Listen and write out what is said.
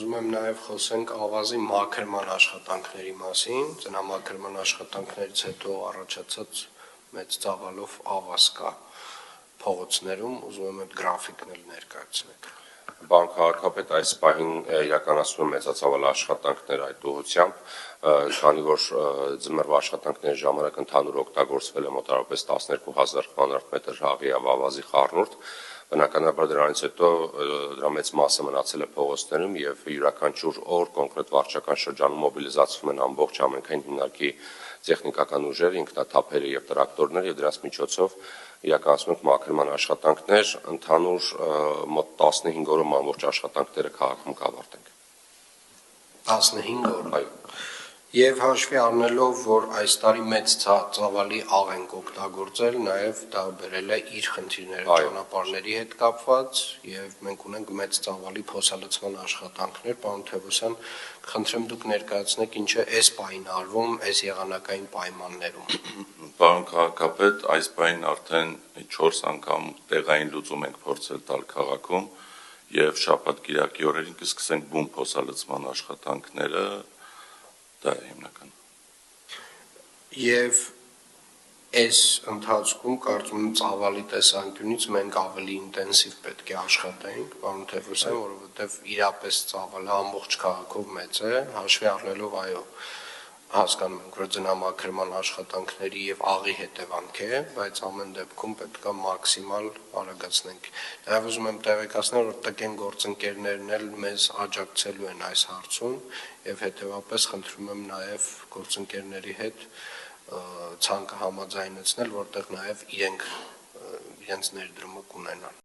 Ուզում եմ նաև խոսենք ավազի մաքրման աշխատանքների մասին, ծնամաքրման աշխատանքներից հետո առաջացած մեծ ծավալով ավազ կա փողոցներում, ուզում եմ այդ գրաֆիկն էլ ներկայացնեք։ Պարոն քաղաքապետ, այս պահին իրականացվում են մեծածավալ աշխատանքներ այդ ուղղությամբ, քանի որ ձմեռվա աշխատանքների ժամանակ ընդհանուր օգտագործվել է մոտավորապես 12,000 կվադրատ հաղի եւ ավազի խառնուրդ, բնականաբար դրանից հետո դրա մեծ մասը մնացել է փողոցներում եւ յուրաքանչյուր օր կոնկրետ վարչական շրջանում մոբիլիզացվում են ամբողջ ամենքային հիմնարկի տեխնիկական ուժերը, ինքնաթափերը եւ տրակտորներ եւ դրանց միջոցով իրականացնում ենք մաքրման աշխատանքներ, ընդհանուր մոտ 15 օրում ամբողջ աշխատանքները քաղաքում կավարտենք։ 15 օր։ Այո։ Եվ հաշվի առնելով, որ այս տարի մեծ ծավալի աղ ենք օգտագործել, նաև դա բերել է իր խնդիրները ճանապարհների հետ կապված, եւ մենք ունենք մեծ ծավալի փոսալցման աշխատանքներ, պարոն Թևոսյան, խնդրեմ դուք ներկայացնեք ինչ է այս պահին արվում այս եղանակային պայմաններում։ Պարոն քաղաքապետ, այս պահին արդեն 4 անգամ տեղային լուծում ենք փորձել տալ քաղաքում եւ շաբաթ-կիրակի օրերին կսկսենք բուն փոսալցման աշխատանքները, դա է հիմնական։ Եվ այս ընթացքում կարծում եմ ծավալի տեսանկյունից մենք ավելի ինտենսիվ պետք է աշխատենք, պարոն Թևոսյան, որովհետեւ իրապես ծավալը ամբողջ քաղաքով մեծ է, հաշվի առնելով, այո, հասկանում ենք, որ ձնամաքրման աշխատանքների եւ աղի հետևանք է, բայց ամեն դեպքում պետք է մաքսիմալ արագացնենք։ Նաեւ ուզում եմ տեղեկացնել, որ ՏԿ-ն գործընկերներն էլ մեզ աջակցելու են այս հարցում եւ հետեւաբար խնդրում եմ նաեւ գործընկերների հետ ցանկը համաձայնեցնել, որտեղ նաեւ իրենց ներդրումը կունենան։